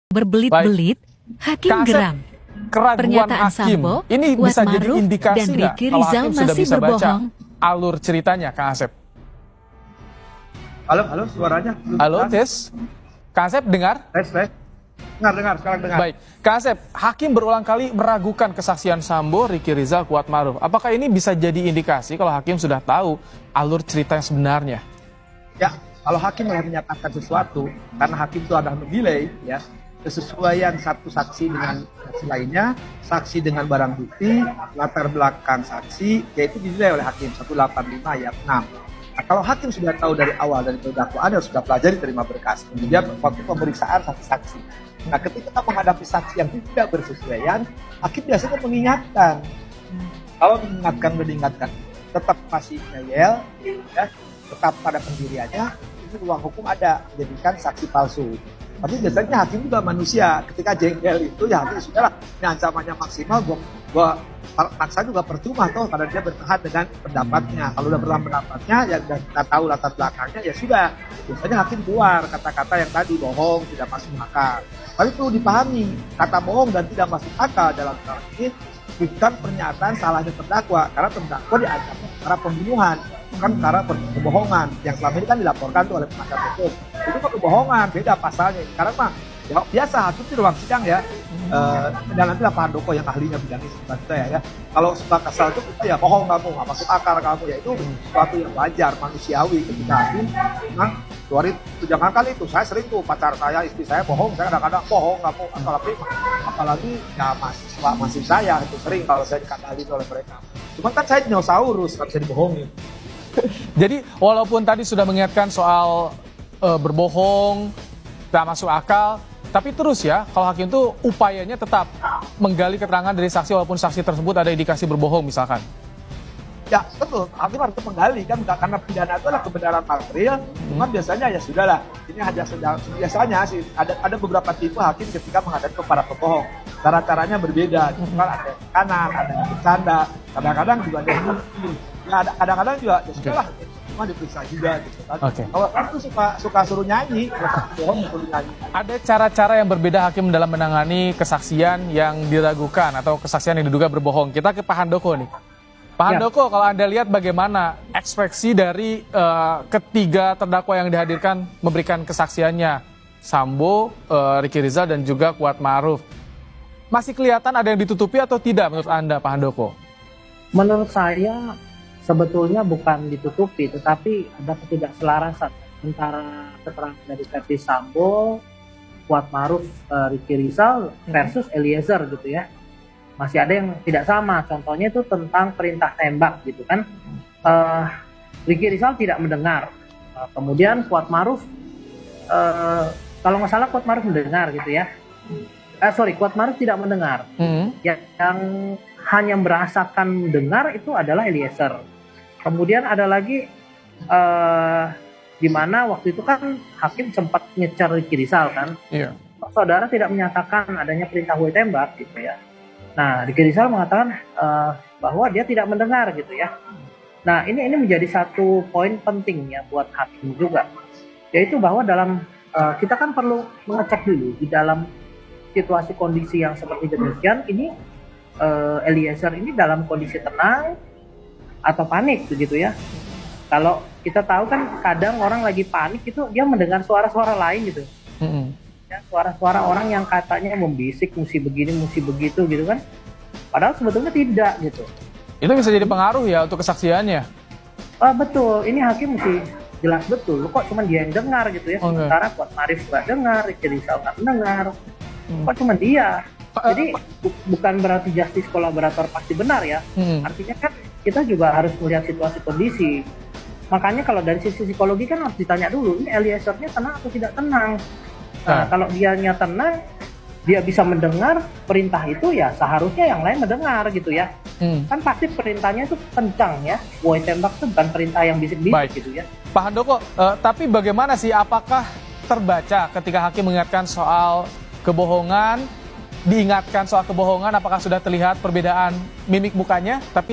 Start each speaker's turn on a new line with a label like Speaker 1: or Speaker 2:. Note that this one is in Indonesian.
Speaker 1: Berbelit-belit, Hakim
Speaker 2: Kak Asep,
Speaker 1: geram.
Speaker 2: keraguan
Speaker 1: Pernyataan
Speaker 2: hakim
Speaker 1: Sambo,
Speaker 2: ini bisa jadi
Speaker 1: Kuatmaruf,
Speaker 2: indikasi
Speaker 1: dan
Speaker 2: nggak
Speaker 1: Ricky
Speaker 2: kalau
Speaker 1: Rizal
Speaker 2: hakim sudah
Speaker 1: masih
Speaker 2: bisa baca
Speaker 1: berbohong.
Speaker 2: alur ceritanya, Kak Asep?
Speaker 3: Halo, suaranya.
Speaker 2: Halo, Tes. Kak Asep dengar?
Speaker 3: Tes. Dengar, sekarang dengar.
Speaker 2: Baik, Kak Asep, hakim berulang kali meragukan kesaksian Sambo, Ricky Rizal, Kuatmaruf. Apakah ini bisa jadi indikasi kalau hakim sudah tahu alur cerita yang sebenarnya?
Speaker 3: Ya, kalau hakim menyatakan sesuatu, karena hakim itu adalah menilai, ya, kesesuaian satu saksi dengan saksi lainnya, saksi dengan barang bukti, latar belakang saksi, yaitu dinilai oleh hakim 185 ayat 6. Nah, kalau hakim sudah tahu dari awal dari dakwaan, sudah pelajari terima berkas, kemudian waktu pemeriksaan saksi-saksi. Nah, ketika menghadapi saksi yang tidak bersesuaian, hakim biasanya mengingatkan. Kalau mengingatkan, tetap masih ngeyel, ya, tetap pada pendiriannya, itu ruang hukum ada, jadikan saksi palsu. Tapi biasanya hakim juga manusia, ketika jengkel itu ya hakim sudahlah, ini ancamannya maksimal, gua paksa juga percuma toh, karena dia bertahan dengan pendapatnya. Kalau udah bertahan pendapatnya, ya dan kita tahu latar belakangnya, ya sudah. Biasanya hakim keluar kata-kata yang tadi bohong, tidak masuk akal. Tapi perlu dipahami, kata bohong dan tidak masuk akal dalam hal ini bukan pernyataan salahnya terdakwa, karena terdakwa diancam perkara pembunuhan, bukan perkara kebohongan yang selama ini kan dilaporkan tuh oleh penasihat hukum. Itu kan kebohongan, beda pasalnya. Karena mah ya, biasa hakim di ruang sidang ya, dan nanti lah Pak Handoko yang ahlinya bidang ini ya. Kalau suka kesal itu kita ya bohong kamu, nggak masuk akal kamu, ya itu sesuatu yang wajar, manusiawi ketika hakim memang keluar itu. Jangan kali itu, saya sering tuh pacar saya, istri saya bohong, saya kadang-kadang bohong kamu, apalagi ya masih saya itu sering kalau saya dikatakan oleh mereka. Cuma kan saya dinosaurus, nggak bisa dibohongin.
Speaker 2: Jadi walaupun tadi sudah mengingatkan soal berbohong, tak masuk akal, tapi terus ya, kalau hakim itu upayanya tetap menggali keterangan dari saksi walaupun saksi tersebut ada indikasi berbohong misalkan.
Speaker 3: Ya betul, hakim harus menggali kan, karena pidana itu adalah kebenaran material. Cuma biasanya ya sudahlah, ini hanya biasanya sih ada beberapa tipe hakim ketika menghadapi para pembohong. Cara-caranya berbeda, kan ada yang kanan, ada yang bercanda, kadang-kadang juga ada yang ya, kadang-kadang juga ya sudahlah, cuma diperiksa juga gitu kan. Kalau aku suka suruh nyanyi, bohong suruh nyanyi.
Speaker 2: Ada cara-cara yang berbeda hakim dalam menangani kesaksian yang diragukan atau kesaksian yang diduga berbohong. Kita ke Pak Handoko nih. Pak Handoko, kalau Anda lihat bagaimana ekspresi dari ketiga terdakwa yang dihadirkan memberikan kesaksiannya, Sambo, Ricky Rizal, dan juga Kuatmaruf. Masih kelihatan ada yang ditutupi atau tidak menurut Anda, Pak Handoko?
Speaker 4: Menurut saya sebetulnya bukan ditutupi, tetapi ada ketidakselarasan antara keterangan dari versi Sambo, Kuatmaruf, Ricky Rizal versus Eliezer gitu ya. Masih ada yang tidak sama, contohnya itu tentang perintah tembak gitu kan. Ricky Rizal tidak mendengar, kemudian Kuatmaruf, kalau nggak salah Kuatmaruf mendengar gitu ya. Kuatmaruf tidak mendengar. Yang hanya merasakan dengar itu adalah Eliezer. Kemudian ada lagi di mana waktu itu kan hakim sempat ngecer Ricky Rizal kan.
Speaker 2: Iya.
Speaker 4: Saudara tidak menyatakan adanya perintah tembak gitu ya. Nah, Ricky Rizal mengatakan bahwa dia tidak mendengar gitu ya. Nah, ini menjadi satu poin penting ya buat hakim juga, yaitu bahwa dalam kita kan perlu mengecek dulu di dalam situasi kondisi yang seperti demikian ini Eliezer ini dalam kondisi tenang atau panik begitu ya. Kalau kita tahu kan kadang orang lagi panik itu dia mendengar suara-suara lain gitu. Ya, suara-suara orang yang katanya membisik mesti begini mesti begitu gitu kan, padahal sebetulnya tidak gitu.
Speaker 2: Itu bisa jadi pengaruh ya untuk kesaksiannya.
Speaker 4: Betul, ini hakim mesti jelas betul kok cuma dia yang dengar gitu ya. Sementara Kuatmaruf nggak dengar, Ricky Rizal nggak mendengar, kok cuma dia. Jadi bukan berarti justice kolaborator pasti benar ya. Artinya kan kita juga harus melihat situasi kondisi. Makanya kalau dari sisi psikologi kan harus ditanya dulu, ini Eliezer-nya tenang atau tidak tenang. Nah, kalau dianya tenang, dia bisa mendengar perintah itu ya seharusnya yang lain mendengar gitu ya. Kan pasti perintahnya itu kencang ya. Tembak itu bukan perintah yang bisik-bisik gitu ya.
Speaker 2: Pak Handoko, tapi bagaimana sih, apakah terbaca ketika hakim mengingatkan soal kebohongan, diingatkan soal kebohongan, apakah sudah terlihat perbedaan mimik mukanya? Tapi